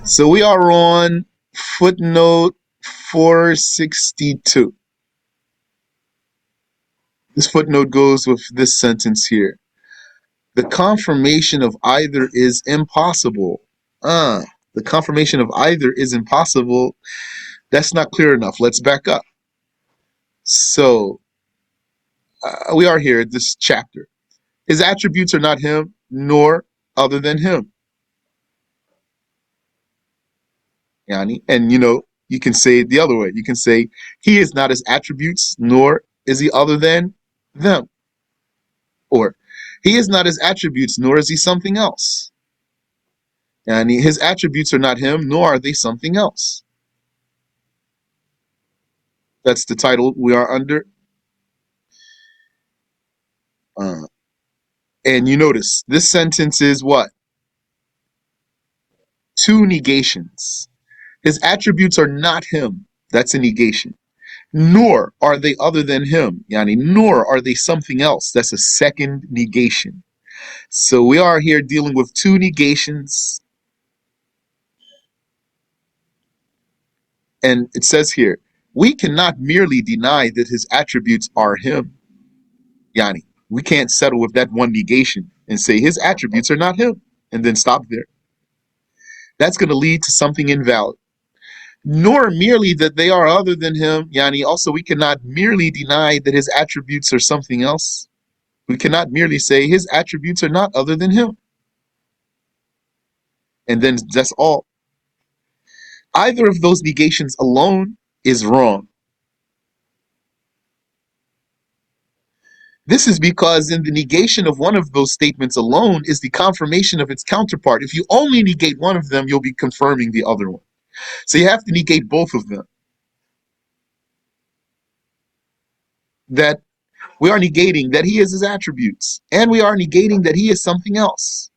So we are on footnote 462. This footnote goes with this sentence here. The confirmation of either is impossible. The confirmation of either is impossible. That's not clear enough. Let's back up. So we are here at this chapter. His attributes are not him, nor other than him. Yani, and you can say it the other way. You can say he is not his attributes, nor is he other than them. Or he is not his attributes, nor is he something else. And his attributes are not him, nor are they something else. That's the title we are under. And you notice this sentence is what? Two negations. His attributes are not him. That's a negation. Nor are they other than him. Yani, nor are they something else. That's a second negation. So we are here dealing with two negations. And it says here, we cannot merely deny that his attributes are him. Yani, we can't settle with that one negation and say his attributes are not him and then stop there. That's going to lead to something invalid. Nor merely that they are other than him. Yani, also we cannot merely deny that his attributes are something else. We cannot merely say his attributes are not other than him. And then that's all. Either of those negations alone is wrong. This is because in the negation of one of those statements alone is the confirmation of its counterpart. If you only negate one of them, you'll be confirming the other one. So you have to negate both of them. That we are negating that he is his attributes, and we are negating that he is something else.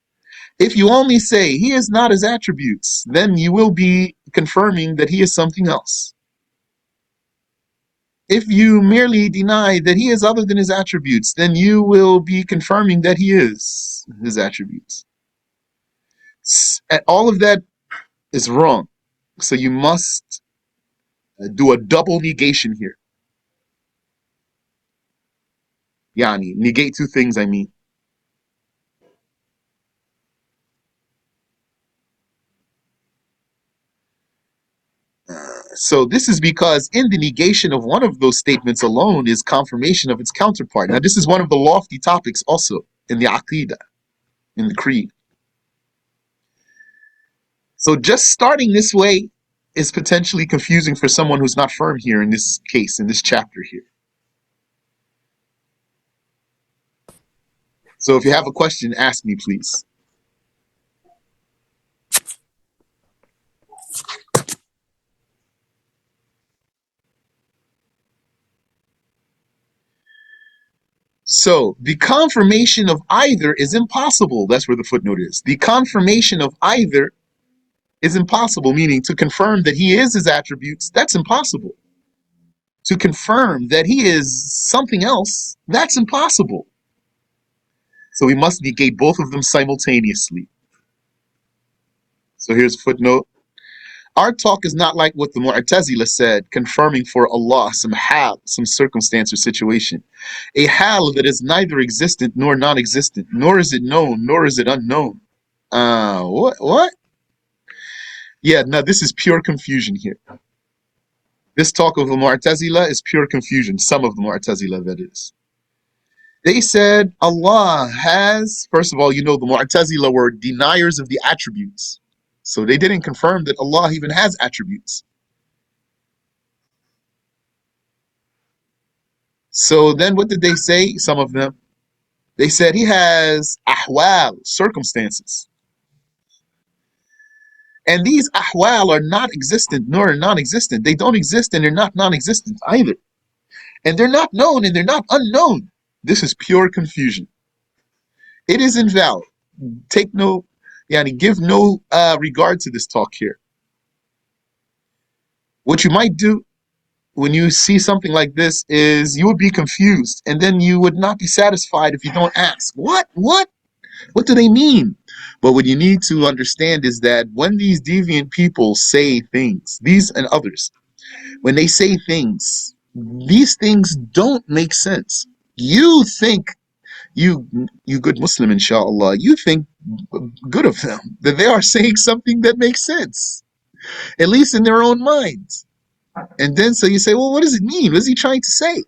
If you only say he is not his attributes, then you will be confirming that he is something else. If you merely deny that he is other than his attributes, then you will be confirming that he is his attributes. All of that is wrong. So you must do a double negation here. Yani, negate two things, I mean. So this is because in the negation of one of those statements alone is confirmation of its counterpart. Now this is one of the lofty topics also in the Aqidah, in the Creed. So just starting this way is potentially confusing for someone who's not firm here in this case, in this chapter here. So if you have a question, ask me, please. So the confirmation of either is impossible. That's where the footnote is. The confirmation of either is impossible, meaning to confirm that he is his attributes, that's impossible. To confirm that he is something else, that's impossible. So we must negate both of them simultaneously. So here's a footnote. Our talk is not like what the Mu'tazila said, confirming for Allah some hal, some circumstance or situation. A hal that is neither existent nor non-existent, nor is it known, nor is it unknown. What? Yeah, no, this is pure confusion here. This talk of the Mu'tazila is pure confusion. Some of the Mu'tazila, that is. They said Allah has, first of all, the Mu'tazila were deniers of the attributes. So they didn't confirm that Allah even has attributes. So then what did they say, some of them? They said he has ahwal, circumstances. And these ahwal are not existent nor non-existent. They don't exist and they're not non-existent either. And they're not known and they're not unknown. This is pure confusion. It is invalid. Give no regard to this talk here. What you might do when you see something like this is you would be confused and then you would not be satisfied if you don't ask. What do they mean But what you need to understand is that when these deviant people say things, these and others, when they say things, these things don't make sense. You think you you good Muslim, inshallah, you think good of them, that they are saying something that makes sense, at least in their own minds. And then so you say, well, what does it mean? What is he trying to say?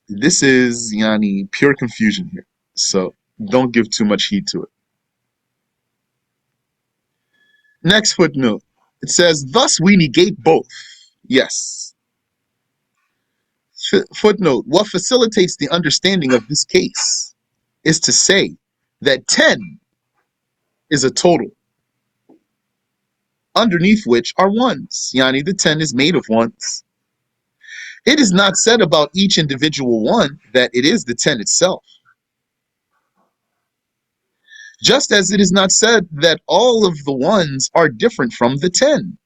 This is yani pure confusion here. So don't give too much heed to it. Next footnote. It says, thus we negate both. Yes. Footnote. What facilitates the understanding of this case is to say that 10 is a total, underneath which are ones. Yani the 10 is made of ones. It is not said about each individual one that it is the 10 itself. Just as it is not said that all of the ones are different from the 10.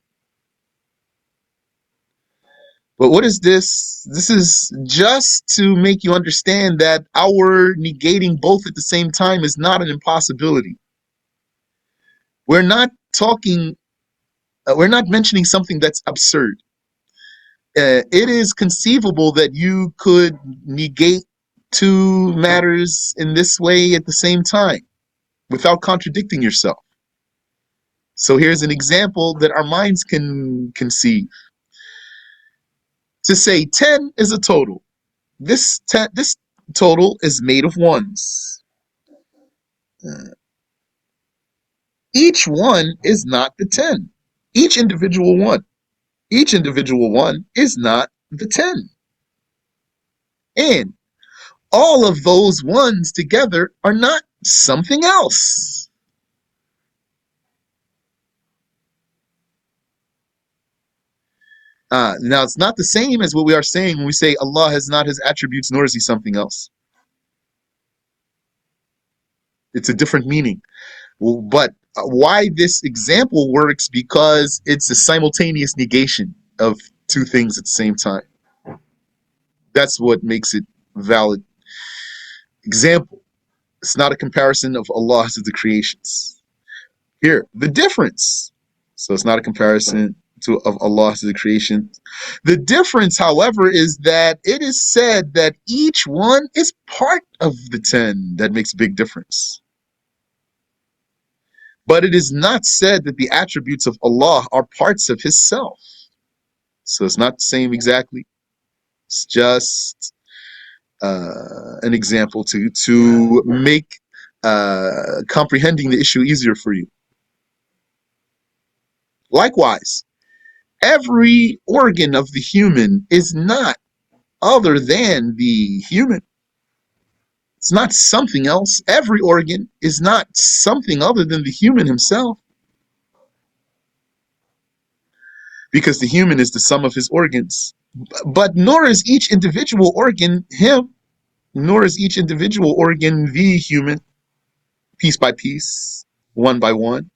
But what is this? This is just to make you understand that our negating both at the same time is not an impossibility. We're not talking, we're not mentioning something that's absurd. It is conceivable that you could negate two matters in this way at the same time without contradicting yourself. So here's an example that our minds can conceive. To say 10 is a total. This total is made of ones. Each one is not the 10. Each individual one. Each individual one is not the 10. And all of those ones together are not something else. Now, it's not the same as what we are saying when we say Allah has not his attributes, nor is he something else. It's a different meaning. But why this example works, because it's a simultaneous negation of two things at the same time. That's what makes it valid example. It's not a comparison of Allah to the creations. Here, the difference. So it's not a comparison of Allah to the creation. The difference, however, is that it is said that each one is part of the 10. That makes a big difference. But it is not said that the attributes of Allah are parts of his self. So it's not the same exactly. It's just an example to make comprehending the issue easier for you. Likewise, every organ of the human is not other than the human. It's not something else. Every organ is not something other than the human himself. Because the human is the sum of his organs. But nor is each individual organ him, nor is each individual organ the human, piece by piece, one by one.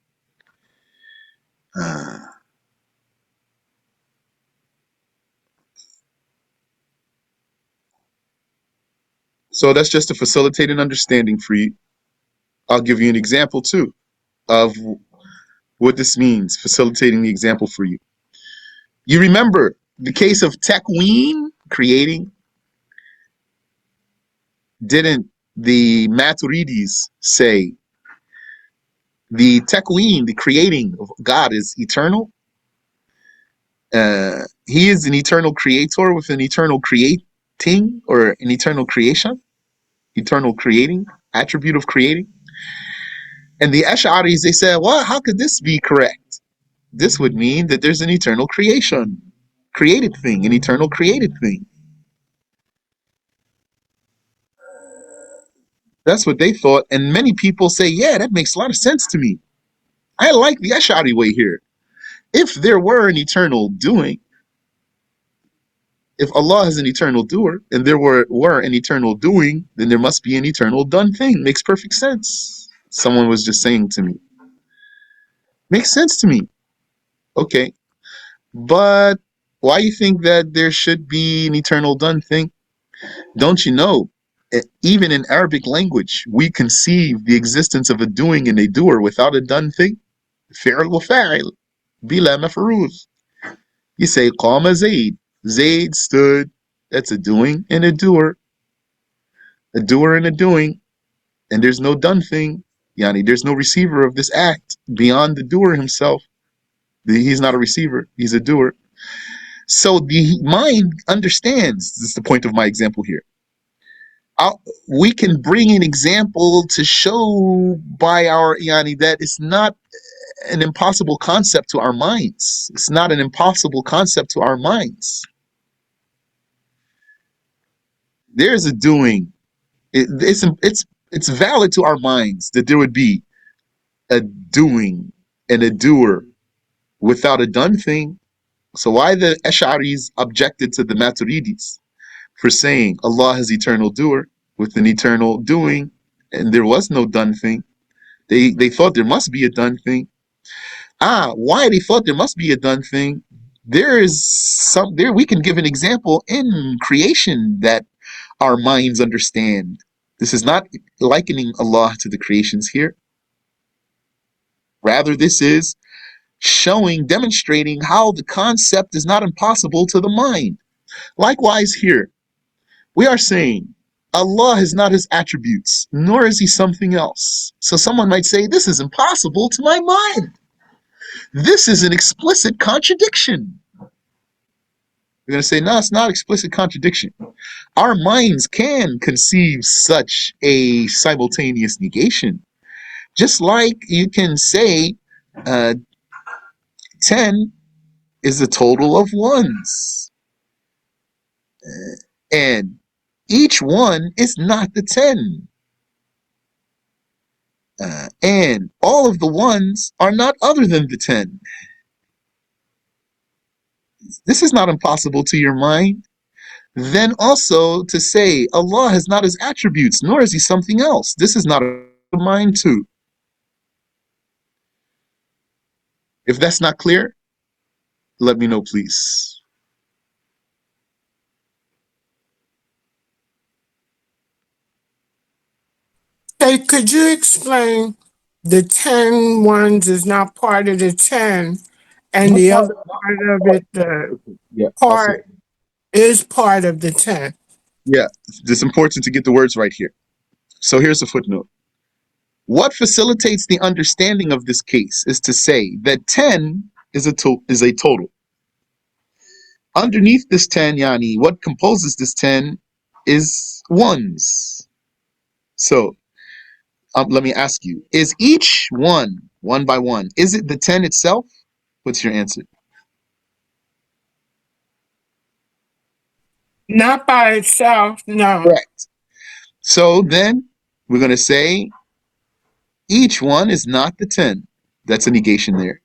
So that's just to facilitate an understanding for you. I'll give you an example too of what this means, facilitating the example for you. You remember the case of takween, creating? Didn't the Maturidis say the takween, the creating of God, is eternal? He is an eternal creator with an eternal creating, or an eternal creation, eternal creating, attribute of creating. And the Ash'aris, they said, well, how could this be correct? This would mean that there's an eternal creation, created thing, an eternal created thing. That's what they thought. And many people say, yeah, that makes a lot of sense to me. I like the Ash'ari way here. If there were an eternal doing, if Allah is an eternal doer, and there were an eternal doing, then there must be an eternal done thing. Makes perfect sense. Someone was just saying to me. Makes sense to me. Okay. But why you think that there should be an eternal done thing? Don't you know Even in Arabic language, we conceive the existence of a doing and a doer without a done thing. فعل وفاعل بلا مفعول. You say قام زيد. Zaid stood. That's a doing and a doer. A doer and a doing. And there's no done thing. Yani, there's no receiver of this act beyond the doer himself. He's not a receiver. He's a doer. So the mind understands. This is the point of my example here. We can bring an example to show by our yani that it's not an impossible concept to our minds. It's not an impossible concept to our minds. There's a doing. It's valid to our minds that there would be a doing and a doer without a done thing. So why the Ash'aris objected to the Maturidis for saying Allah is eternal doer with an eternal doing, and there was no done thing. They thought there must be a done thing. Why they thought there must be a done thing? There is some there we can give an example in creation that our minds understand. This is not likening Allah to the creations here. Rather, this is showing, demonstrating how the concept is not impossible to the mind. Likewise here, we are saying Allah is not his attributes, nor is he something else. So someone might say, this is impossible to my mind. This is an explicit contradiction. We're going to say, no, it's not explicit contradiction. Our minds can conceive such a simultaneous negation. Just like you can say 10 is a total of ones. And each one is not the 10. And all of the ones are not other than the 10. This is not impossible to your mind. Then also to say Allah is not his attributes, nor is he something else. This is not a mind too. If that's not clear, let me know, please. Hey, could you explain the 10 ones is not part of the 10, and Not the part, other not part of part. it, the Yeah, I'll say it. part is part of the 10? Yeah, it's important to get the words right here. So here's a footnote. What facilitates the understanding of this case is to say that 10 is a total. Underneath this 10, yani, what composes this 10 is ones. So let me ask you, is each one by one, is it the 10 itself? What's your answer? Not by itself, no. Correct. So then we're going to say each one is not the 10. That's a negation there.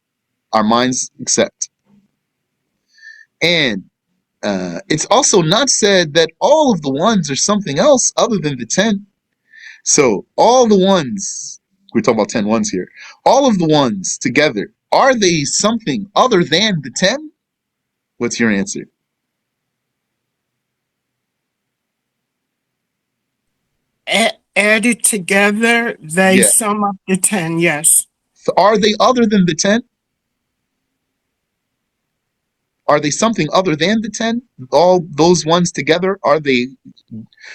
Our minds accept. And it's also not said that all of the ones are something else other than the 10. So all the ones, we're talking about 10 ones here, all of the ones together, are they something other than the 10? What's your answer? Added together, they Yeah. sum up the 10, yes. So are they other than the 10? Are they something other than the 10? All those ones together, are they?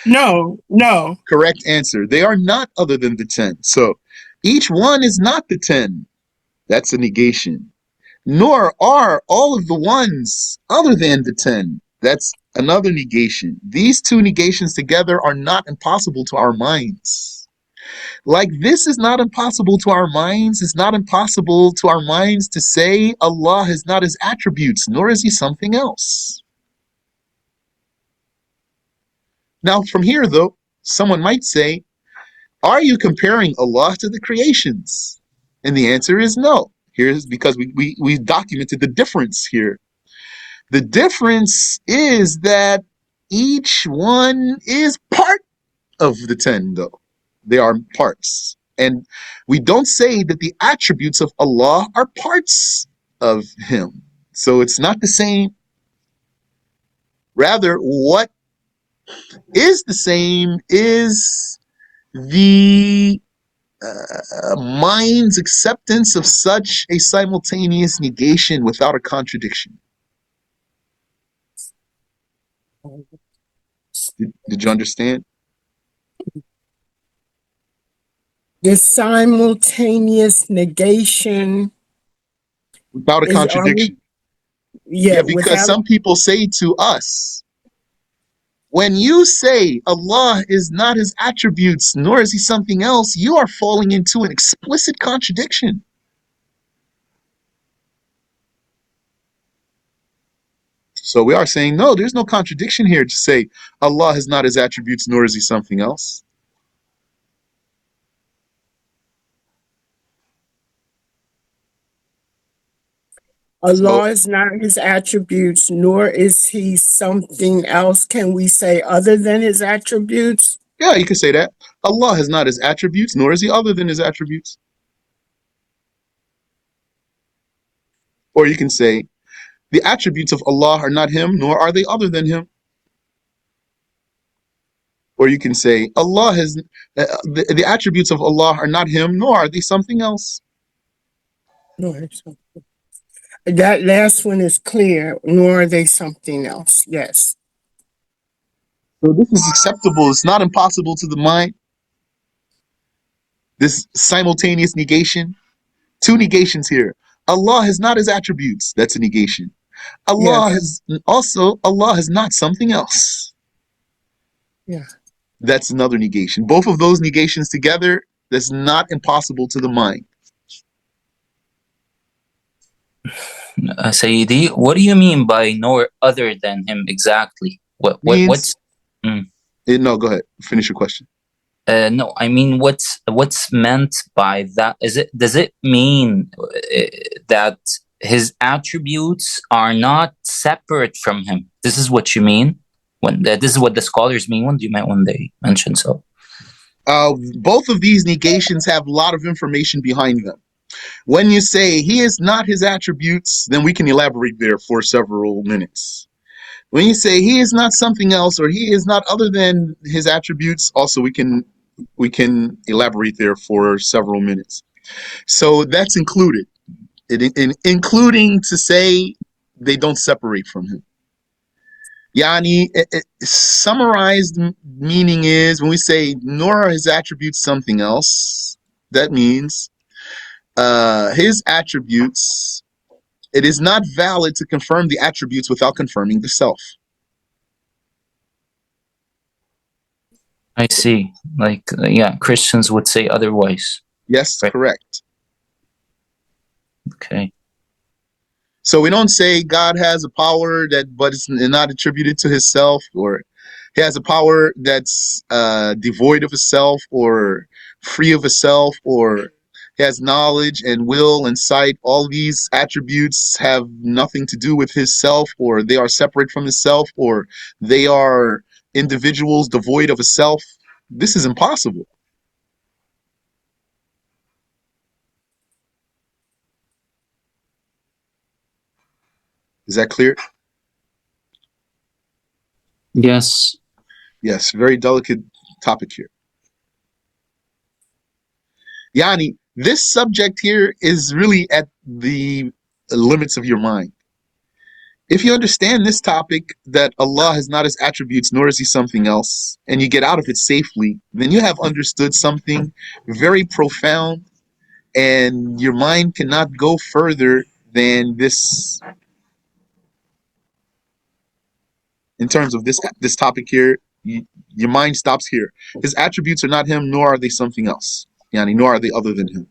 No, no. Correct answer. They are not other than the 10. So each one is not the 10. That's a negation. Nor are all of the ones other than the 10. That's another negation. These two negations together are not impossible to our minds. Like this is not impossible to our minds. It's not impossible to our minds to say Allah is not his attributes, nor is he something else. Now, from here, though, someone might say, are you comparing Allah to the creations? And the answer is no. Here's because we documented the difference here. The difference is that each one is part of the 10, though. They are parts. And we don't say that the attributes of Allah are parts of him. So it's not the same. Rather, what is the same is the mind's acceptance of such a simultaneous negation without a contradiction. Did you understand? The simultaneous negation Without a is, are we, contradiction. yeah, Yeah, because without, some people say to us, when you say Allah is not his attributes, nor is he something else, you are falling into an explicit contradiction. So we are saying, no, there's no contradiction here to say Allah is not his attributes, nor is he something else. So Allah is not his attributes, nor is he something else. Can we say other than his attributes? yeah, you can say that. Allah is not his attributes, nor is he other than his attributes. Or you can say, the attributes of Allah are not him, nor are they other than him. Or you can say, Allah has the attributes of Allah are not him, nor are they something else. That last one is clear, nor are they something else. Yes. So this is acceptable. It's not impossible to the mind. This simultaneous negation. Two negations here. Allah has not his attributes. That's a negation. Allah Yes. has also, Allah is not something else. Yeah. That's another negation. Both of those negations together, that's not impossible to the mind. Sayyidi, what do you mean by nor other than him exactly? Means What's no, go ahead. Finish your question. no, I mean what's meant by that? Does it mean that his attributes are not separate from him? This is what you mean when this is what the scholars mean when they mention so. Both of these negations have a lot of information behind them. When you say he is not his attributes, then we can elaborate there for several minutes. When you say he is not something else or he is not other than his attributes, also we can elaborate there for several minutes. So that's included, including to say they don't separate from him. Yani, summarized meaning is when we say nor are his attributes something else, that means his attributes, it is not valid to confirm the attributes without confirming the self. I see. Like yeah, Christians would say otherwise. Yes, right? Correct. Okay. So we don't say God has a power that, but it's not attributed to himself, or he has a power that's devoid of a self, or free of a self, or he has knowledge and will and sight. All these attributes have nothing to do with his self, or they are separate from his self, or they are individuals devoid of a self. This is impossible. Is that clear? Yes. Yes, very delicate topic here. Yani, this subject here is really at the limits of your mind. If you understand this topic, that Allah has not his attributes, nor is he something else, and you get out of it safely, then you have understood something very profound, and your mind cannot go further than this in terms of this topic here. Your mind stops here. His attributes are not him, nor are they something else. Yani, nor are they other than him.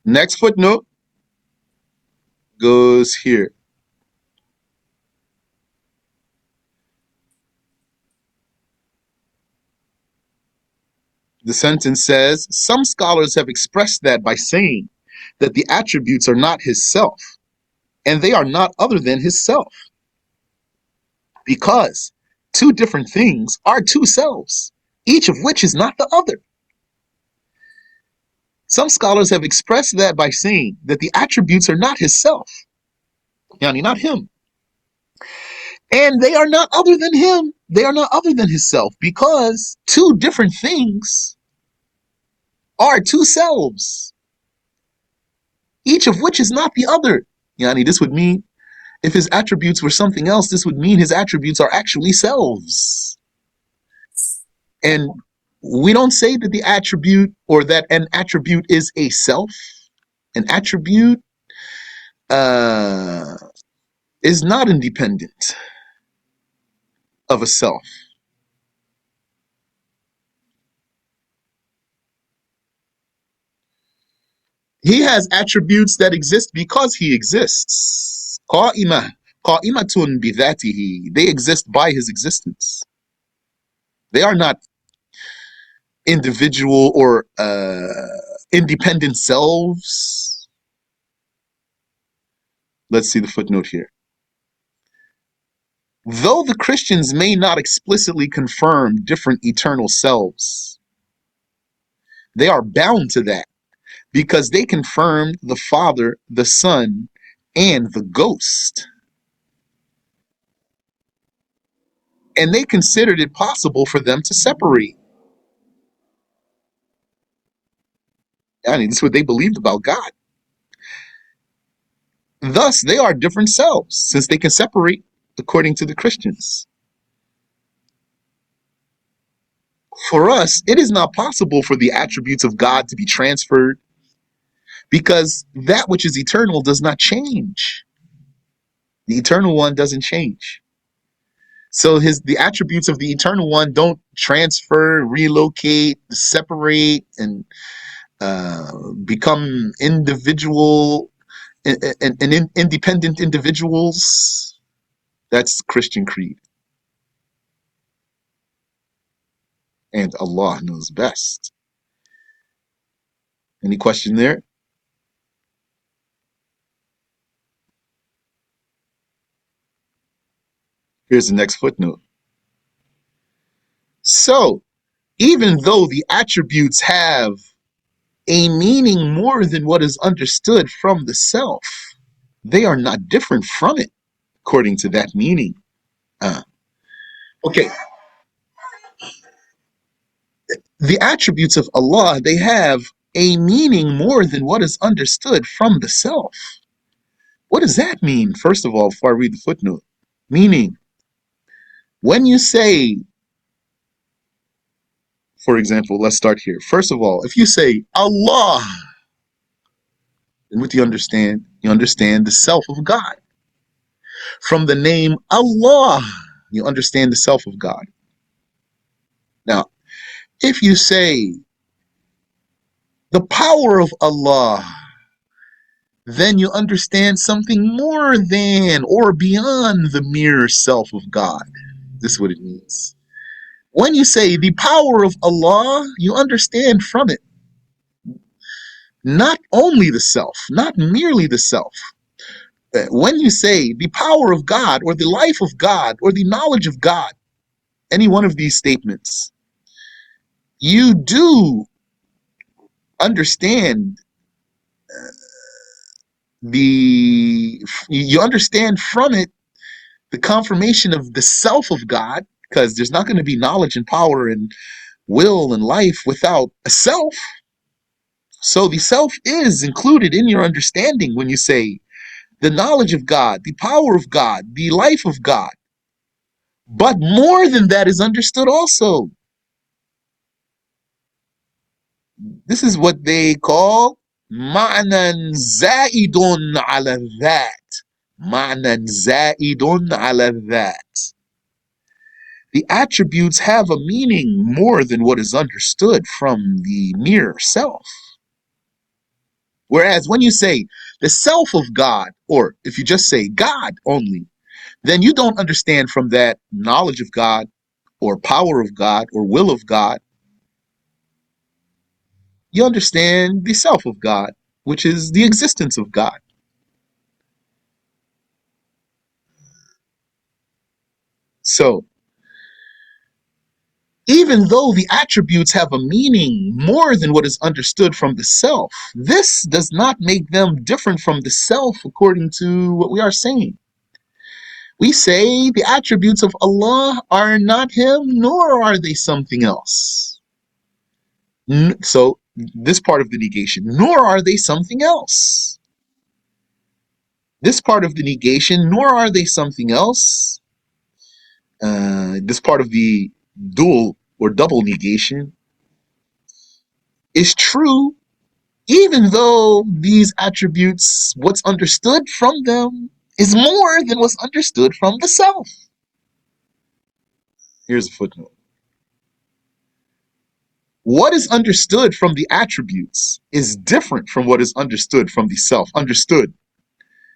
Next footnote goes here. The sentence says, some scholars have expressed that by saying that the attributes are not his self, and they are not other than his self, because two different things are two selves, each of which is not the other. Some scholars have expressed that by saying that the attributes are not his self, yani not him, and they are not other than him. They are not other than his self, because two different things are two selves, each of which is not the other. Yani this would mean if his attributes were something else, this would mean his attributes are actually selves. And we don't say that the attribute or that an attribute is a self. An attribute uh, is not independent of a self. He has attributes that exist because he exists. قائمة بذاته. They exist by his existence. They are not individual or independent selves. Let's see the footnote here. Though the Christians may not explicitly confirm different eternal selves, they are bound to that because they confirmed the Father, the Son, and the Ghost. And they considered it possible for them to separate. I mean, this is what they believed about God. Thus, they are different selves, since they can separate according to the Christians. For us, it is not possible for the attributes of God to be transferred because that which is eternal does not change. The eternal one doesn't change. So the attributes of the eternal one don't transfer, relocate, separate, and become individual and independent individuals. That's Christian creed. And Allah knows best. Any question there? Here's the next footnote. So, even though the attributes have a meaning more than what is understood from the self, they are not different from it, according to that meaning. Okay. The attributes of Allah, they have a meaning more than what is understood from the self. What does that mean? First of all, before I read the footnote, meaning, when you say, for example, let's start here. First of all, if you say Allah, then what do you understand? You understand the self of God. From the name Allah, you understand the self of God. Now, if you say the power of Allah, then you understand something more than or beyond the mere self of God. This is what it means. When you say the power of Allah, you understand from it not only the self, not merely the self. When you say the power of God or the life of God or the knowledge of God, any one of these statements, you do understand you understand from it the confirmation of the self of God, because there's not going to be knowledge and power and will and life without a self. So the self is included in your understanding when you say the knowledge of God, the power of God, the life of God. But more than that is understood also. This is what they call ma'nan za'idun ala that. Ma'nan za'idun ala that. The attributes have a meaning more than what is understood from the mere self. Whereas when you say the self of God, or if you just say God only, then you don't understand from that knowledge of God, or power of God, or will of God. You understand the self of God, which is the existence of God. So, even though the attributes have a meaning more than what is understood from the self, this does not make them different from the self according to what we are saying. We say the attributes of Allah are not Him, nor are they something else. So, this part of the negation, nor are they something else. This part of the negation, nor are they something else. This part of the dual or double negation is true, even though these attributes, what's understood from them, is more than what's understood from the self. Here's a footnote. What is understood from the attributes is different from what is understood from the self. Understood.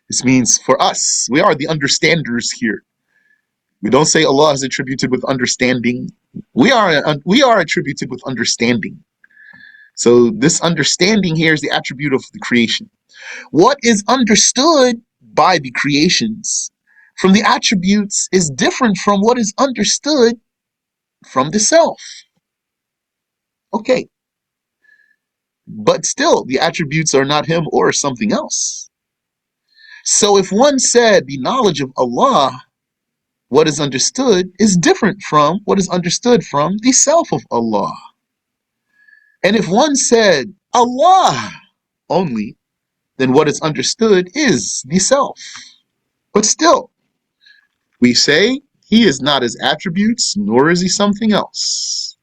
This means for us, we are the understanders here. We don't say Allah is attributed with understanding. We are attributed with understanding. So this understanding here is the attribute of the creation. What is understood by the creations from the attributes is different from what is understood from the self. Okay. But still, the attributes are not Him or something else. So if one said the knowledge of Allah, what is understood, is different from what is understood from the self of Allah. And if one said Allah only, then what is understood is the self. But still, we say He is not His attributes, nor is He something else.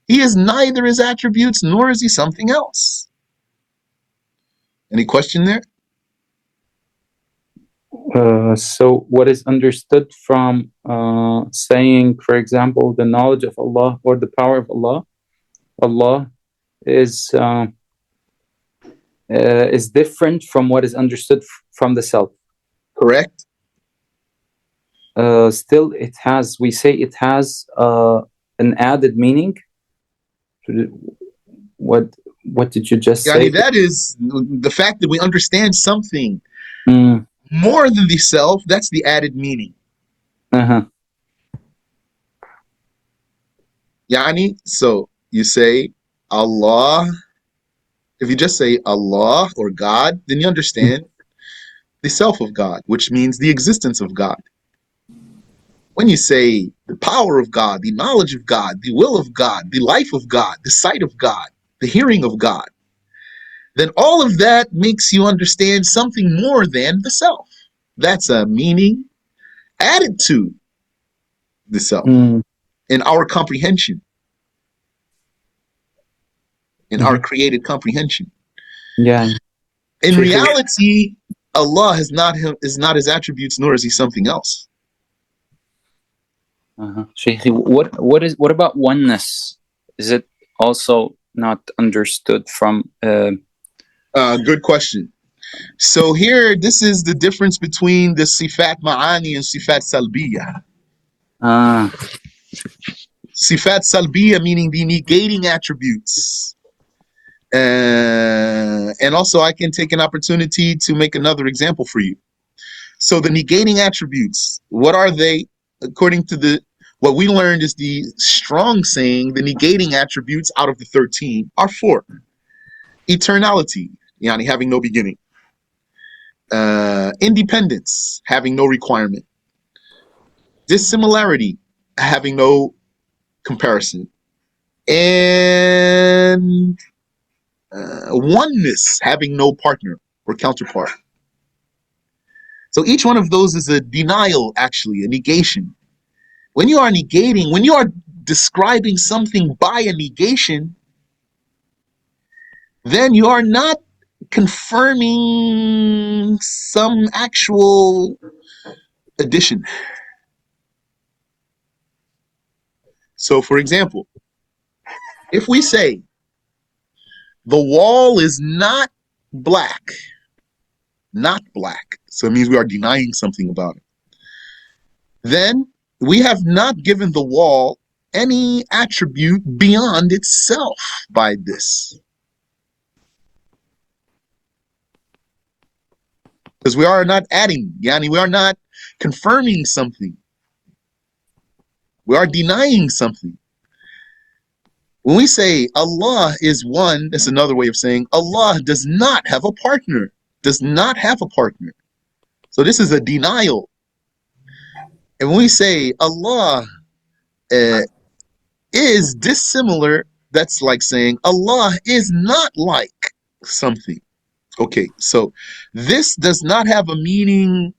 He is neither His attributes, nor is He something else. Any question there? So what is understood from saying, for example, the knowledge of Allah or the power of Allah, Allah is different from what is understood from the self. Correct. Still, we say it has an added meaning. What did you just say? That is the fact that we understand something Mm. more than the self. That's the added meaning. Yani, so you say Allah. If you just say Allah or God, then you understand the self of God, which means the existence of God. When you say the power of God, the knowledge of God, the will of God, the life of God, the sight of God, the hearing of God, then all of that makes you understand something more than the self. That's a meaning added to the self in our comprehension, in our created comprehension. Yeah. In reality, Allah is not His attributes, nor is He something else. Shaykhi, what about oneness? Is it also not understood from? Good question. So here, this is the difference between the sifat ma'ani and sifat salbiya. Sifat salbiya meaning the negating attributes. And also I can take an opportunity to make another example for you. So the negating attributes, what are they? According to what we learned is the strong saying, the negating attributes out of the 13 are 4. Eternality, yani having no beginning. Independence, having no requirement. Dissimilarity, having no comparison. And oneness, having no partner or counterpart. So each one of those is a denial, actually, a negation. When you are negating, when you are describing something by a negation, then you are not confirming some actual addition. So, for example, if we say the wall is not black, so it means we are denying something about it, then we have not given the wall any attribute beyond itself by this. Because we are not adding, yani we are not confirming something. We are denying something. When we say Allah is one, that's another way of saying Allah does not have a partner. Does not have a partner. So this is a denial. And when we say Allah is dissimilar, that's like saying Allah is not like something. Okay, so this does not have a meaning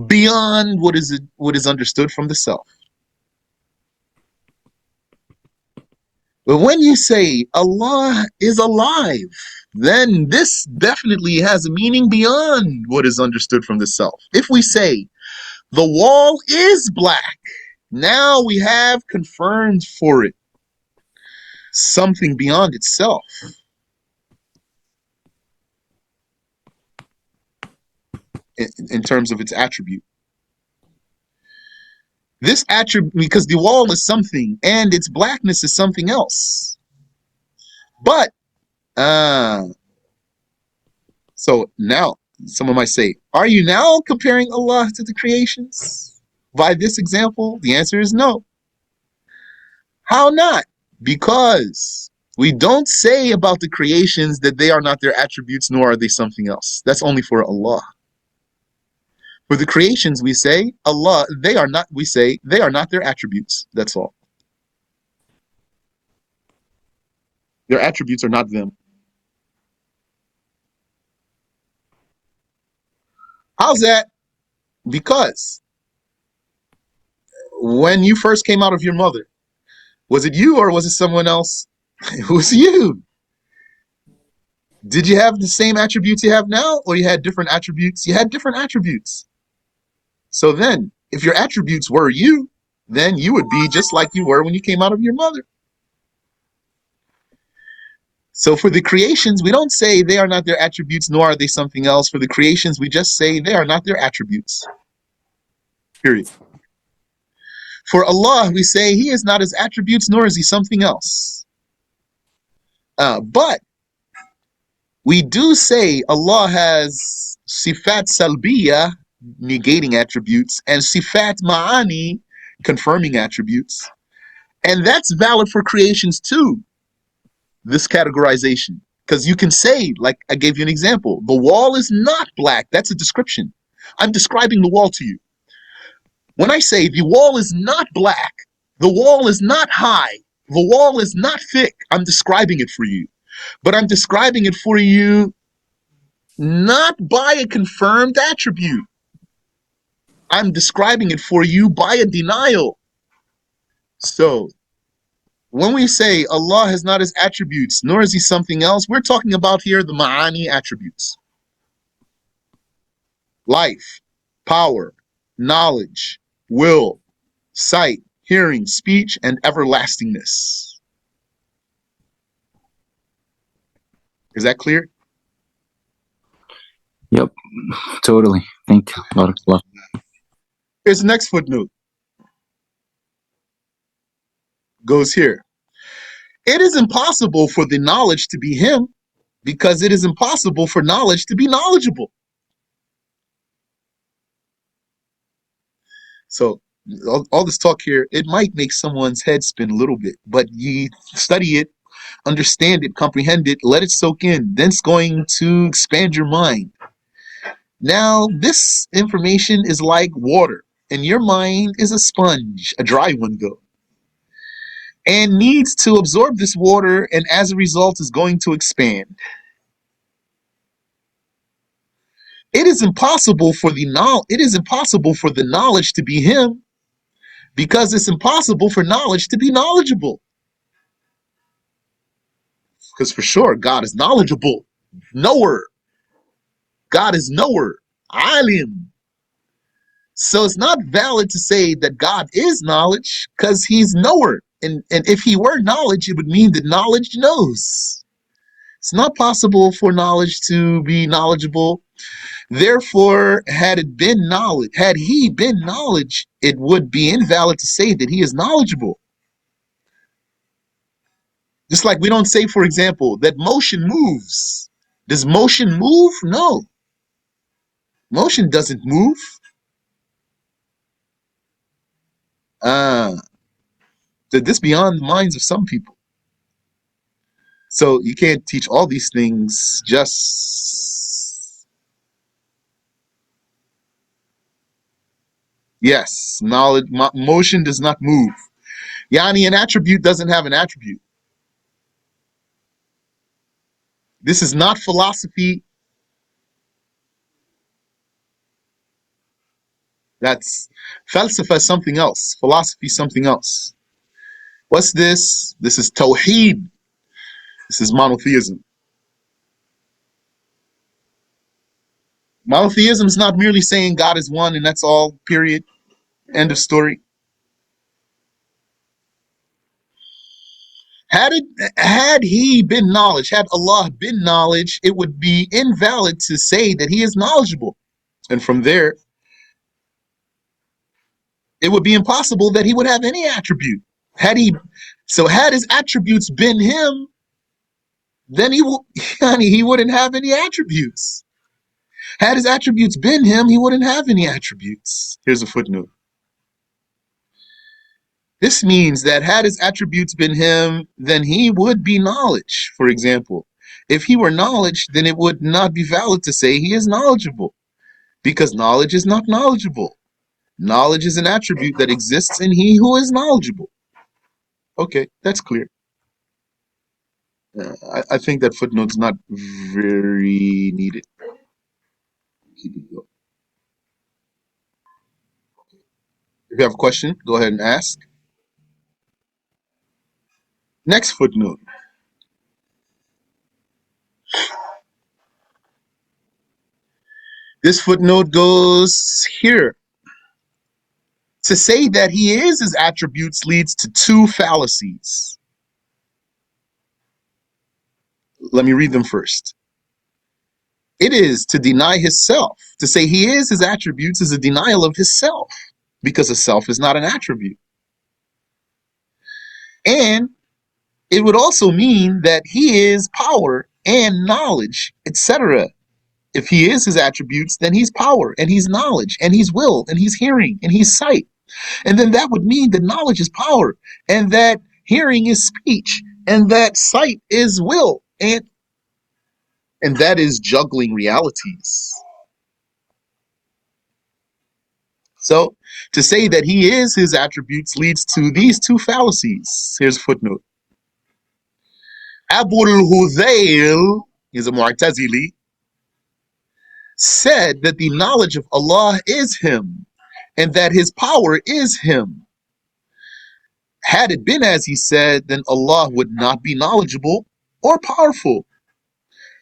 beyond what is understood from the self. But when you say Allah is alive, then this definitely has a meaning beyond what is understood from the self. If we say the wall is black, now we have confirmed for it something beyond itself. In terms of its attribute. This attribute, because the wall is something and its blackness is something else. But, so now someone might say, are you now comparing Allah to the creations by this example? The answer is no. How not? Because we don't say about the creations that they are not their attributes, nor are they something else. That's only for Allah. For the creations, we say Allah, they are not their attributes. That's all. Their attributes are not them. How's that? Because when you first came out of your mother, was it you or was it someone else? It was you. Did you have the same attributes you have now, or you had different attributes? You had different attributes. So then, if your attributes were you, then you would be just like you were when you came out of your mother. So for the creations, we don't say they are not their attributes, nor are they something else. For the creations, we just say they are not their attributes. Period. For Allah, we say He is not His attributes, nor is He something else. But we do say Allah has sifat salbiya, negating attributes, and sifat ma'ani, confirming attributes. And that's valid for creations too, this categorization. Because you can say, like I gave you an example, the wall is not black. That's a description. I'm describing the wall to you. When I say the wall is not black, the wall is not high, the wall is not thick, I'm describing it for you. But I'm describing it for you not by a confirmed attribute. I'm describing it for you by a denial. So, when we say Allah has not His attributes, nor is He something else, we're talking about here the ma'ani attributes. Life, power, knowledge, will, sight, hearing, speech, and everlastingness. Is that clear? Yep, totally. Thank you. Barakallah. Here's the next footnote. Goes here. It is impossible for the knowledge to be Him because it is impossible for knowledge to be knowledgeable. So all this talk here, it might make someone's head spin a little bit, but you study it, understand it, comprehend it, let it soak in. Then it's going to expand your mind. Now, this information is like water, and your mind is a sponge, a dry one though, and needs to absorb this water, and as a result is going to expand. It is impossible for the knowledge to be Him because it's impossible for knowledge to be knowledgeable. Because for sure, God is knowledgeable, knower. God is knower, alim. So it's not valid to say that God is knowledge because He's knower. And if He were knowledge, it would mean that knowledge knows. It's not possible for knowledge to be knowledgeable. Therefore, had He been knowledge, it would be invalid to say that He is knowledgeable. Just like we don't say, for example, that motion moves. Does motion move? No. Motion doesn't move. That this beyond the minds of some people. So you can't teach all these things just. Yes, knowledge, motion does not move. Yani, an attribute doesn't have an attribute. This is not philosophy. That's falsafa, something else. Philosophy, something else. What's this? This is tawheed. This is monotheism. Monotheism is not merely saying God is one and that's all, period. End of story. Had he been knowledge, had Allah been knowledge, it would be invalid to say that he is knowledgeable. And from there, it would be impossible that he would have any attribute. Had his attributes been him, then he wouldn't have any attributes. Had his attributes been him, he wouldn't have any attributes. Here's a footnote. This means that had his attributes been him, then he would be knowledge, for example. If he were knowledge, then it would not be valid to say he is knowledgeable, because knowledge is not knowledgeable. Knowledge is an attribute that exists in he who is knowledgeable. Okay, that's clear. I think that footnote's not very needed. If you have a question, go ahead and ask. Next footnote. This footnote goes here. To say that he is his attributes leads to two fallacies. Let me read them first. It is to deny his self. To say he is his attributes is a denial of his self, because a self is not an attribute. And it would also mean that he is power and knowledge, etc. If he is his attributes, then he's power and he's knowledge and he's will and he's hearing and he's sight. And then that would mean that knowledge is power and that hearing is speech and that sight is will and that is juggling realities. So to say that he is his attributes leads to these two fallacies. Here's a footnote. Abu al-Hudayl, he's a Mu'tazili, said that the knowledge of Allah is him and that his power is him. Had it been as he said, then Allah would not be knowledgeable or powerful.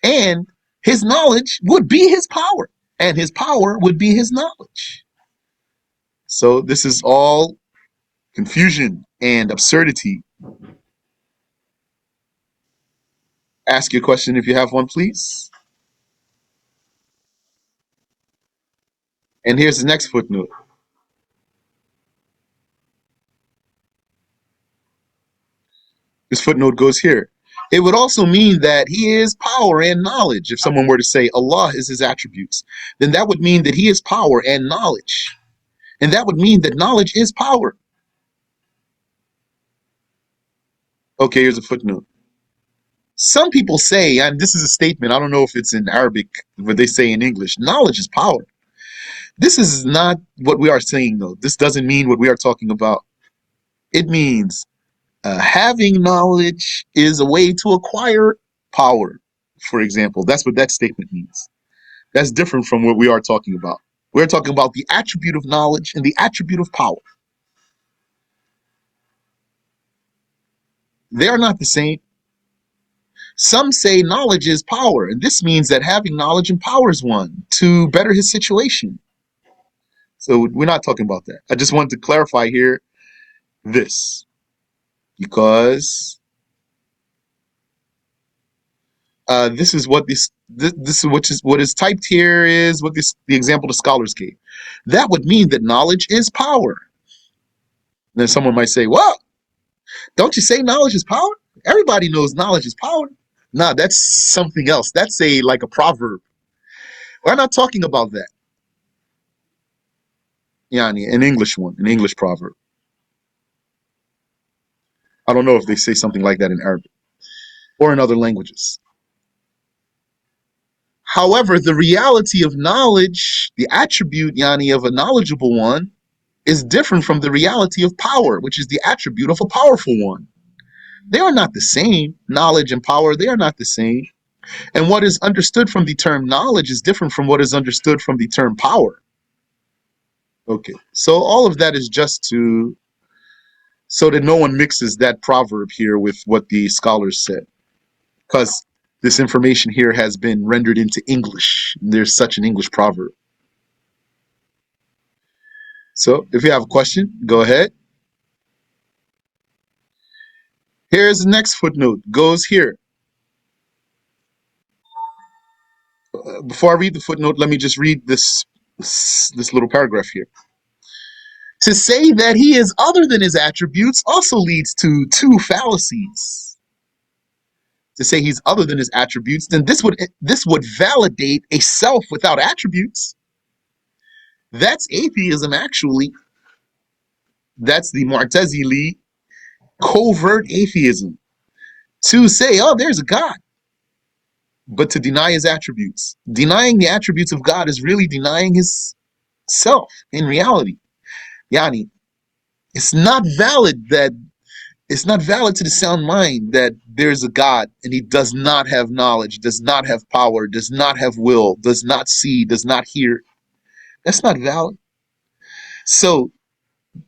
And his knowledge would be his power, and his power would be his knowledge. So this is all confusion and absurdity. Ask your question if you have one, please. And here's the next footnote. This footnote goes here. It would also mean that he is power and knowledge. If someone were to say Allah is his attributes, then that would mean that he is power and knowledge. And that would mean that knowledge is power. Okay, here's a footnote. Some people say, and this is a statement, I don't know if it's in Arabic, but they say in English, knowledge is power. This is not what we are saying, though. This doesn't mean what we are talking about. It means having knowledge is a way to acquire power, for example. That's what that statement means. That's different from what we are talking about. We're talking about the attribute of knowledge and the attribute of power. They are not the same. Some say knowledge is power, and this means that having knowledge empowers one to better his situation. So we're not talking about that. I just wanted to clarify here this, because this is what what is typed here is what the example the scholars gave. That would mean that knowledge is power. Then someone might say, "Well, don't you say knowledge is power? Everybody knows knowledge is power." Nah, that's something else. That's like a proverb. We're not talking about that. Yani, an English one, an English proverb. I don't know if they say something like that in Arabic or in other languages. However, the reality of knowledge, the attribute, yani, of a knowledgeable one, is different from the reality of power, which is the attribute of a powerful one. They are not the same. Knowledge and power, they are not the same. And what is understood from the term knowledge is different from what is understood from the term power. Okay, so all of that is just to, so that no one mixes that proverb here with what the scholars said. Because this information here has been rendered into English. There's such an English proverb. So if you have a question, go ahead. Here's the next footnote. Goes here. Before I read the footnote, let me just read this little paragraph here. To say that he is other than his attributes also leads to two fallacies. To say he's other than his attributes, then this would validate a self without attributes. That's atheism, actually. That's the Mu'tazili covert atheism. To say, oh, there's a God, but to deny his attributes. Denying the attributes of God is really denying his self in reality. Yani, it's not valid to the sound mind that there's a God and he does not have knowledge, does not have power, does not have will, does not see, does not hear. That's not valid. So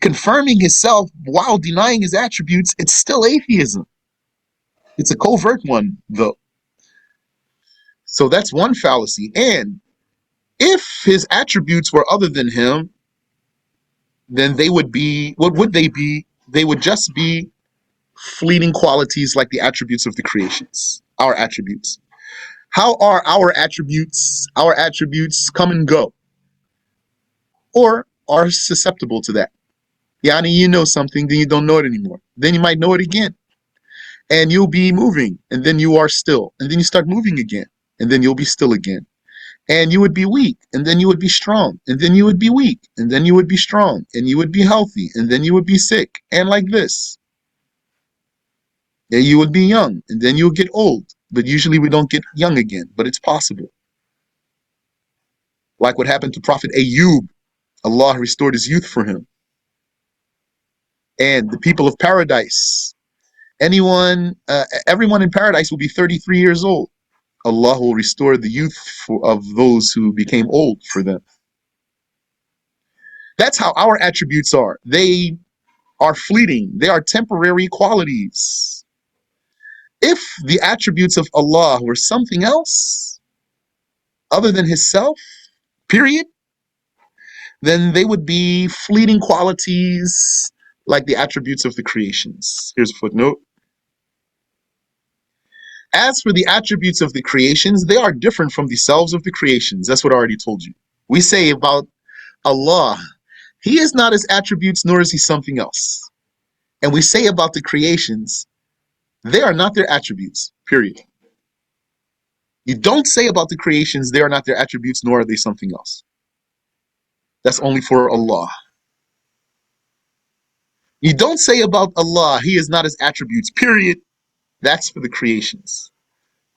confirming himself while denying his attributes, it's still atheism. It's a covert one, though. So that's one fallacy. And if his attributes were other than him, then they would be, what would they be? They would just be fleeting qualities like the attributes of the creations, our attributes. How are our attributes? Our attributes come and go, or are susceptible to that. Yani, you know something, then you don't know it anymore. Then you might know it again. And you'll be moving, and then you are still. And then you start moving again, and then you'll be still again. And you would be weak, and then you would be strong, and then you would be weak, and then you would be strong, and you would be healthy, and then you would be sick, and like this. And you would be young, and then you'll get old. But usually we don't get young again, but it's possible. Like what happened to Prophet Ayyub. Allah restored his youth for him. And the people of paradise, everyone in paradise will be 33 years old. Allah will restore the youth of those who became old for them. That's how our attributes are. They are fleeting. They are temporary qualities. If the attributes of Allah were something else other than his self, period, then they would be fleeting qualities like the attributes of the creations. Here's a footnote. As for the attributes of the creations, they are different from the selves of the creations. That's what I already told you. We say about Allah, he is not his attributes, nor is he something else. And we say about the creations, they are not their attributes, period. You don't say about the creations, they are not their attributes, nor are they something else. That's only for Allah. You don't say about Allah, he is not his attributes, period. That's for the creations.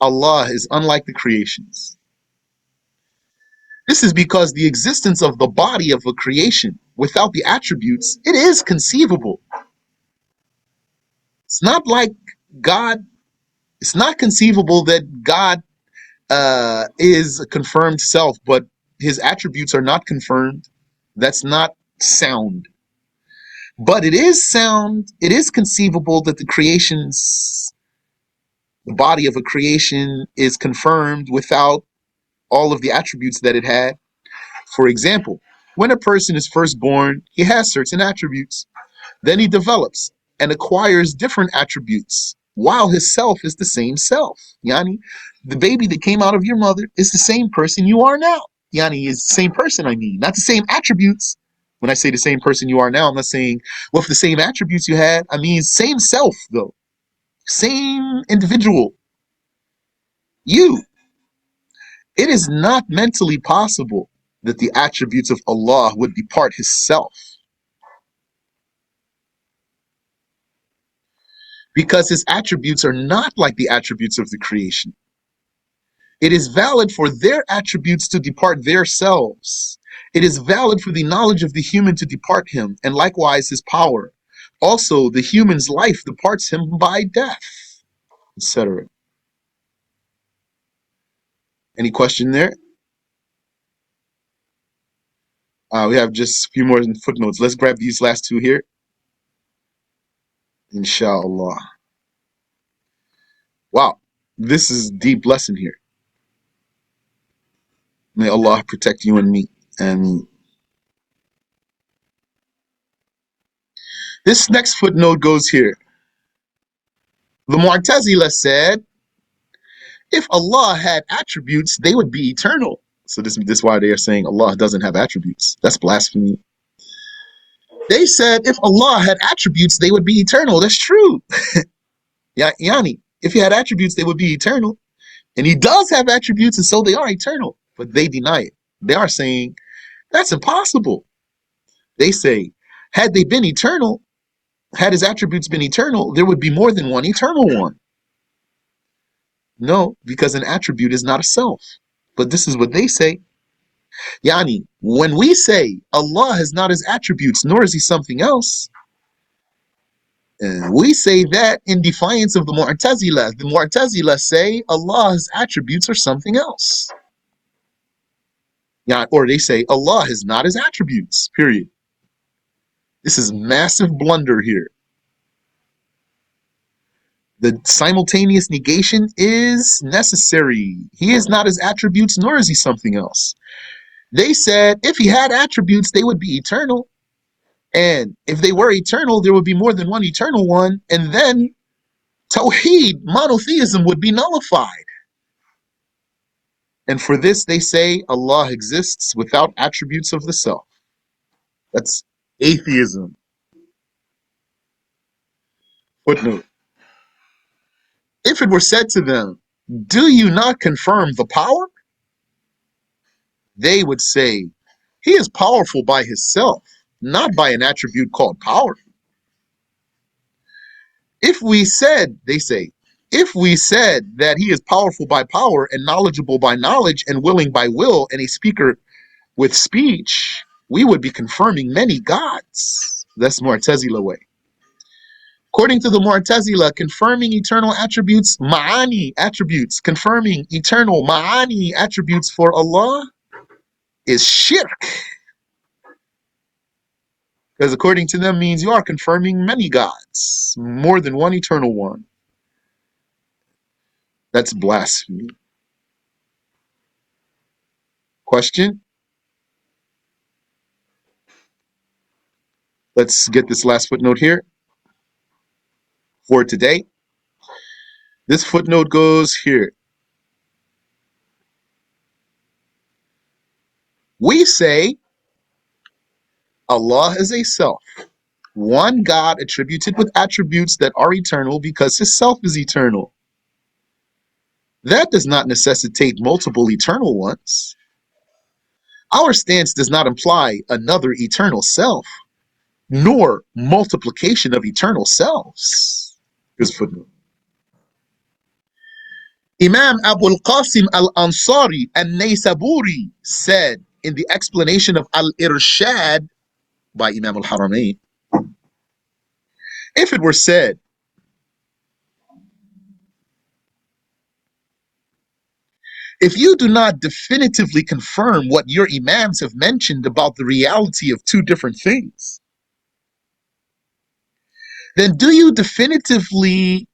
Allah is unlike the creations. This is because the existence of the body of a creation without the attributes, it is conceivable. It's not like God, it's not conceivable that God is a confirmed self, but his attributes are not confirmed. That's not sound. But it is sound, it is conceivable that the body of a creation is confirmed without all of the attributes that it had. For example, when a person is first born, he has certain attributes. Then he develops and acquires different attributes while his self is the same self. Yani, the baby that came out of your mother is the same person you are now. Yani is the same person, I mean, not the same attributes. When I say the same person you are now, I'm not saying with the same attributes you had. I mean, same self, though. Same individual. You. It is not mentally possible that the attributes of Allah would depart his self. because his attributes are not like the attributes of the creation. It is valid for their attributes to depart their selves. It is valid for the knowledge of the human to depart him, and likewise his power. Also, the human's life departs him by death, etc. Any question there? We have just a few more footnotes. Let's grab these last two here. Inshallah. Wow, this is a deep lesson here. May Allah protect you and me. And this next footnote goes here. The Mu'tazila said, if Allah had attributes, they would be eternal. So this is why they are saying Allah doesn't have attributes. That's blasphemy. They said if Allah had attributes, they would be eternal. That's true. Yani, if he had attributes, they would be eternal. And he does have attributes, and so they are eternal. But they deny it. They are saying that's impossible. They say, had they been eternal, had his attributes been eternal, there would be more than one eternal one. No, because an attribute is not a self. But this is what they say. Yani, when we say Allah has not his attributes, nor is he something else, we say that in defiance of the Mu'tazila. The Mu'tazila say Allah's attributes are something else. Yeah, or they say Allah has not his attributes, period. This is massive blunder here. The simultaneous negation is necessary. He is not his attributes, nor is he something else. They said if he had attributes, they would be eternal. And if they were eternal, there would be more than one eternal one. And then Tawheed, monotheism, would be nullified. And for this, they say Allah exists without attributes of the self. That's atheism. Footnote. If it were said to them, do you not confirm the power? They would say, he is powerful by his self, not by an attribute called power. If we said, they say, if we said that he is powerful by power and knowledgeable by knowledge and willing by will and a speaker with speech, we would be confirming many gods. That's Mu'tazila way. According to the Mu'tazila, confirming eternal attributes, ma'ani attributes, confirming eternal ma'ani attributes for Allah is shirk. Because according to them means you are confirming many gods, more than one eternal one. That's blasphemy. Question? Let's get this last footnote here for today. This footnote goes here. We say Allah is a self, one God attributed with attributes that are eternal because his self is eternal. That does not necessitate multiple eternal ones. Our stance does not imply another eternal self, nor multiplication of eternal selves. Here's a footnote. Imam Abu al-Qasim al-Ansari al-Naysaburi said in the explanation of Al-Irshad by Imam al-Haramain, if it were said, if you do not definitively confirm what your Imams have mentioned about the reality of two different things, then do you definitively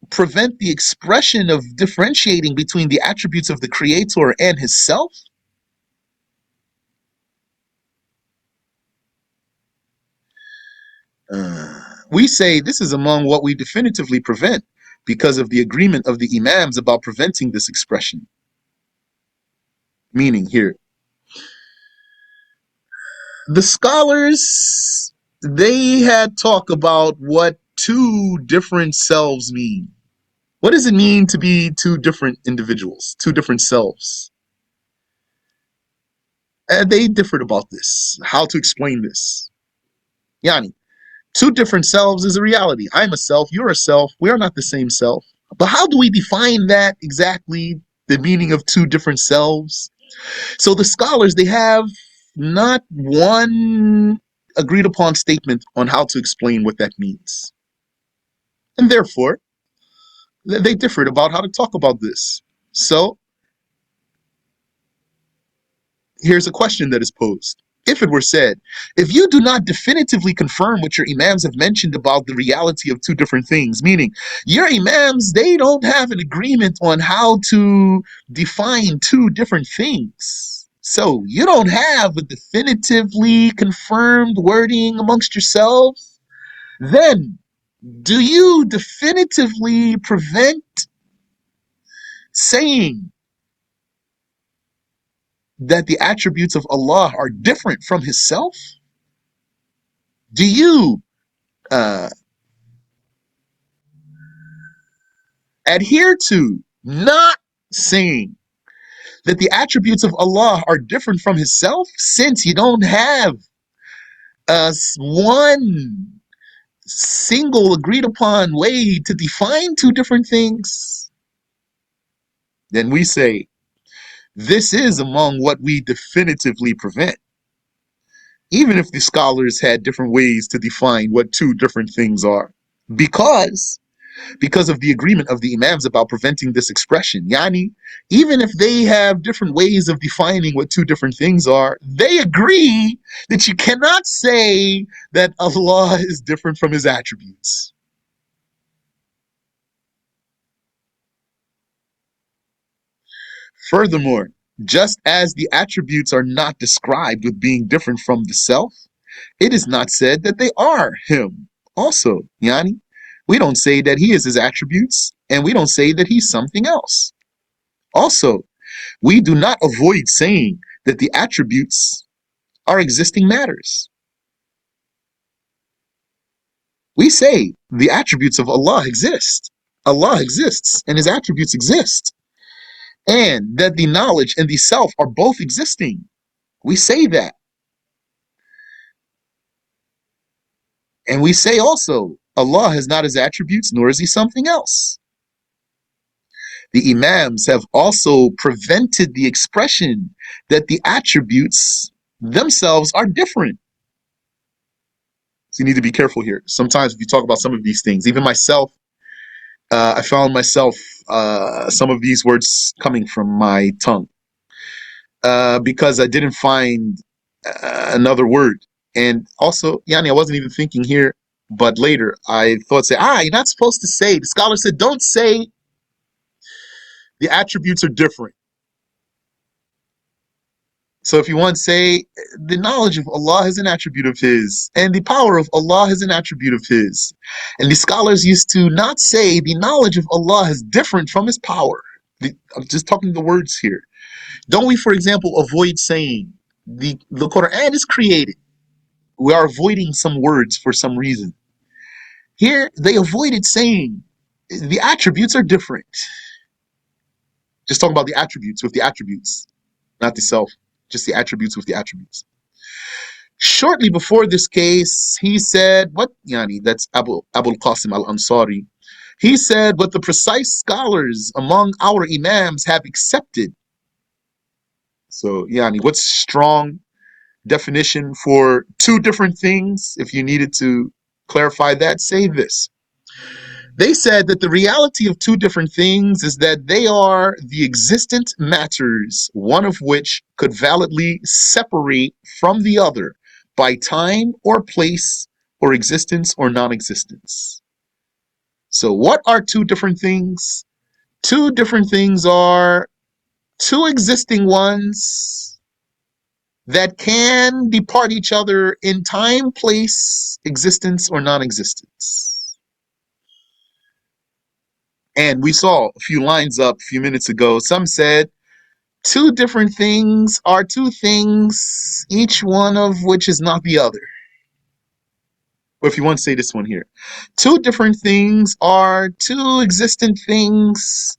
prevent the expression of differentiating between the attributes of the Creator and his self? We say this is among what we definitively prevent because of the agreement of the Imams about preventing this expression. Meaning here, the scholars, they had talk about what two different selves mean. What does it mean to be two different individuals, two different selves? And they differed about this, how to explain this. Yani, Two different selves is a reality. I'm a self, you're a self, we are not the same self. But how do we define that exactly, the meaning of two different selves? So the scholars, they have not one agreed upon statement on how to explain what that means. And therefore, they differed about how to talk about this. So here's a question that is posed. If it were said, if you do not definitively confirm what your imams have mentioned about the reality of two different things, meaning your imams, they don't have an agreement on how to define two different things. So you don't have a definitively confirmed wording amongst yourselves, then do you definitively prevent saying that the attributes of Allah are different from His self? Do you adhere to not saying that the attributes of Allah are different from His self, since you don't have one single agreed upon way to define two different things? Then we say this is among what we definitively prevent, even if the scholars had different ways to define what two different things are, because of the agreement of the imams about preventing this expression. Yani, even if they have different ways of defining what two different things are, they agree that you cannot say that Allah is different from His attributes. Furthermore, just as the attributes are not described with being different from the self, it is not said that they are Him also. Yani, we don't say that He is His attributes, and we don't say that He's something else. Also, we do not avoid saying that the attributes are existing matters. We say the attributes of Allah exist. Allah exists and His attributes exist. And that the knowledge and the self are both existing. We say that. And we say also, Allah has not His attributes, nor is He something else. The Imams have also prevented the expression that the attributes themselves are different. So you need to be careful here. Sometimes if you talk about some of these things, even myself, I found myself some of these words coming from my tongue because I didn't find another word. And also, Yani, I wasn't even thinking here, but later I thought, you're not supposed to say, the scholar said, don't say the attributes are different. So if you want to say the knowledge of Allah is an attribute of His, and the power of Allah is an attribute of His, and the scholars used to not say the knowledge of Allah is different from His power. I'm just talking the words here. Don't we, for example, avoid saying the Quran is created? We are avoiding some words for some reason. Here, they avoided saying the attributes are different. Just talking about the attributes with the attributes, not the self. Just the attributes with the attributes. Shortly before this case, he said, what? Yani, that's Abu al-Qasim al-Ansari. He said, what the precise scholars among our imams have accepted. So, Yani, what's strong definition for two different things? If you needed to clarify that, say this. They said that the reality of two different things is that they are the existent matters, one of which could validly separate from the other by time or place or existence or non-existence. So what are two different things? Two different things are two existing ones that can depart each other in time, place, existence, or non-existence. And we saw a few lines up a few minutes ago. Some said two different things are two things, each one of which is not the other. Or if you want to say this one here, two different things are two existent things,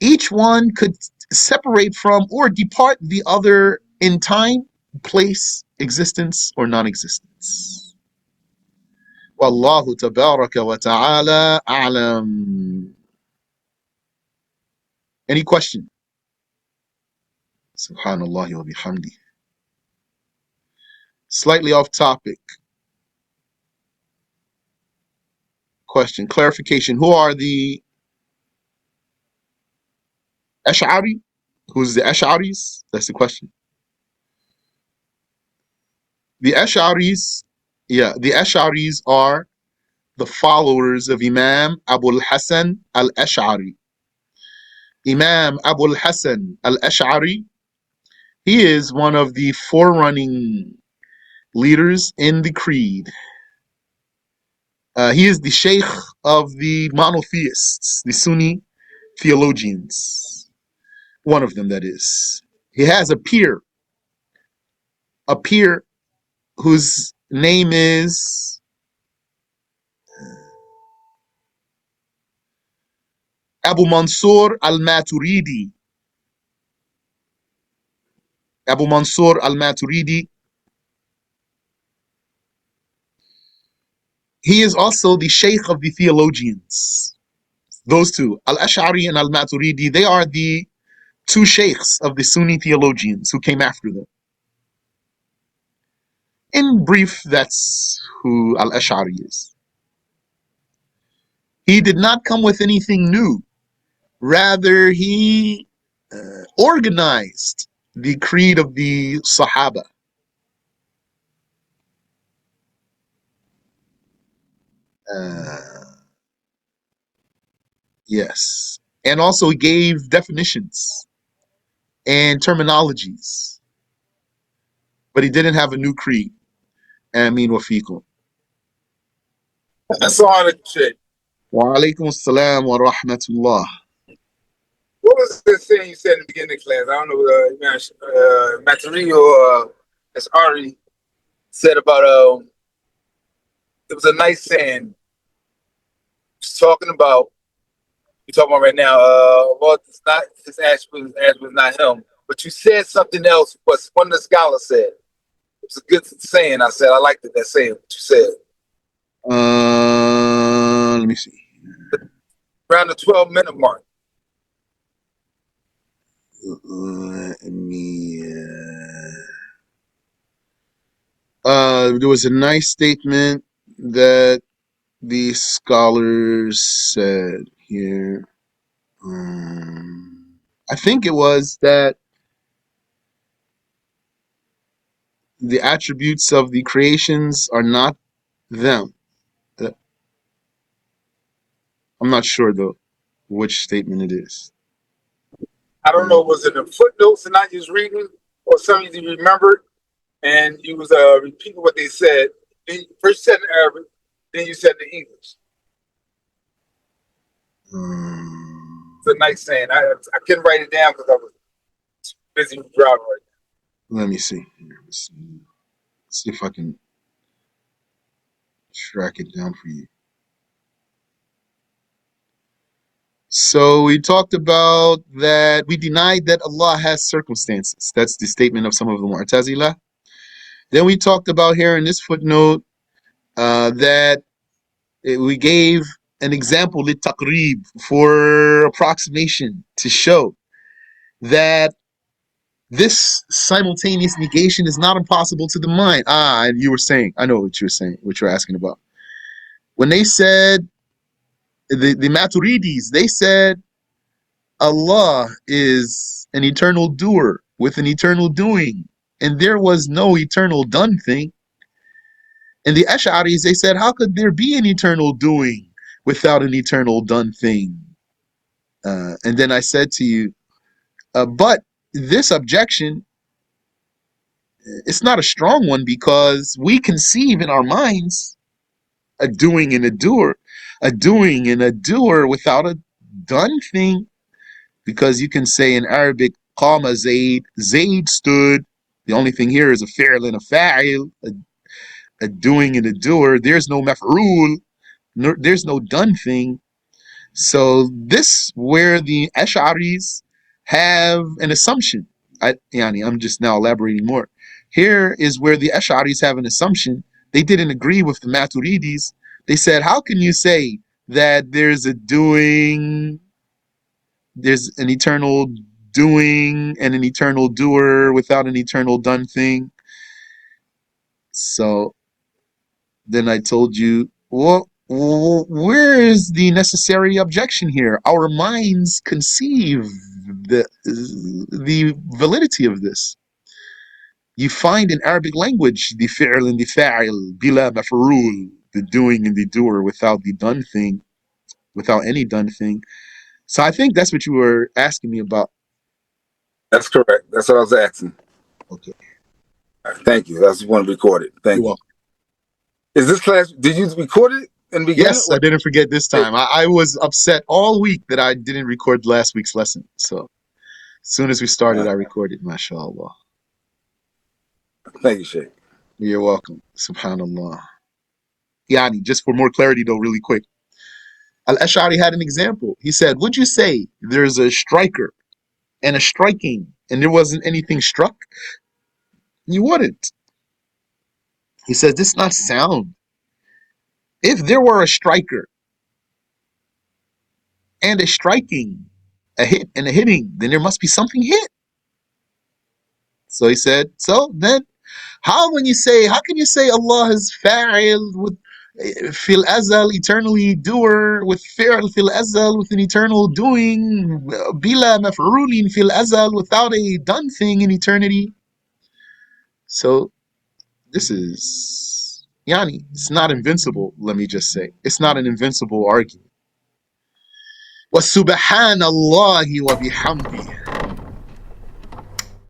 each one could separate from or depart the other in time, place, existence, or non-existence. Wallahu tabaraka wa ta'ala a'lam. Any question? Subhanallah wa bihamdi. Slightly off topic. Question, clarification. Who are the Ash'ari? Who's the Ash'aris? That's the question. The Ash'aris, the Ash'aris are the followers of Imam Abu al-Hasan al-Ash'ari. Imam Abu al-Hasan al-Ash'ari, he is one of the forerunning leaders in the creed. He is the sheikh of the monotheists, the Sunni theologians. One of them, that is. He has a peer whose name is Abu Mansur al-Maturidi. Abu Mansur al-Maturidi. He is also the sheikh of the theologians. Those two, al-Ash'ari and al-Maturidi, they are the two sheikhs of the Sunni theologians who came after them. In brief, that's who al-Ash'ari is. He did not come with anything new. Rather, he organized the creed of the Sahaba. Yes. And also gave definitions and terminologies. But he didn't have a new creed. Ameen wa fikum. That's all the shit. Wa alaikum assalam wa rahmatullah. What was the thing you said in the beginning of class? I don't know, Maturi or Ash'ari said about, it was a nice saying. He's talking about, you're talking about right now, well, it's not his attribute was not him. But you said something else, what one of the scholars said. It was a good saying. I said, I liked it, that saying, what you said. Let me see. Around the 12-minute mark. Let me. There was a nice statement that the scholars said here. I think it was that the attributes of the creations are not them. I'm not sure though which statement it is. I don't know, was it in footnotes and not just reading, or something you remembered and you was repeating what they said? Then first you said in Arabic, then you said in English. It's a nice saying. I couldn't write it down because I was busy driving right now. Let me see. Let's see if I can track it down for you. So we talked about that we denied that Allah has circumstances. That's the statement of some of the Mu'tazila. Then we talked about here in this footnote that we gave an example, litaqreeb, for approximation, to show that this simultaneous negation is not impossible to the mind. And you were saying, I know what you're saying, what you're asking about. When they said, the Maturidis, they said Allah is an eternal doer with an eternal doing, and there was no eternal done thing. And the Ash'aris, they said, how could there be an eternal doing without an eternal done thing? And then I said to you, but this objection, it's not a strong one, because we conceive in our minds a doing and a doer without a done thing. Because you can say in Arabic, qama Zayd, Zayd stood. The only thing here is a fi'l and a fa'il, a doing and a doer. There's no maf'ul, there's no done thing. So this, where the Ash'aris have an assumption. I'm just now elaborating more. Here is where the Ash'aris have an assumption. They didn't agree with the Maturidis They said, how can you say that there's an eternal doing and an eternal doer without an eternal done thing? So then I told you, well, where is the necessary objection here? Our minds conceive the validity of this. You find in Arabic language the fi'l and the fa'il, bila maf'ul, the doing and the doer without the done thing, without any done thing. So I think that's what you were asking me about. That's correct. That's what I was asking. Okay. All right, thank you. I just want to record it. Thank You're you. welcome. Is this class? Did you record it in the beginning? Yes, I didn't forget this time. I was upset all week that I didn't record last week's lesson. So as soon as we started, I recorded, mashallah. Thank you, Sheikh. You're welcome. Subhanallah. Yani, just for more clarity though, really quick. Al-Ash'ari had an example. He said, would you say there's a striker and a striking and there wasn't anything struck? You wouldn't. He says, this is not sound. If there were a striker and a striking, a hit and a hitting, then there must be something hit. So he said, so then how can you say Allah is fa'il with fil azal, eternally doer, with fi'l fil azal, with an eternal doing, bila maf'ulin fil azal, without a done thing in eternity? So this is yani, it's not invincible, let me just say. It's not an invincible argument. وَسُبْحَانَ اللَّهِ وَبِحَمْدِهِ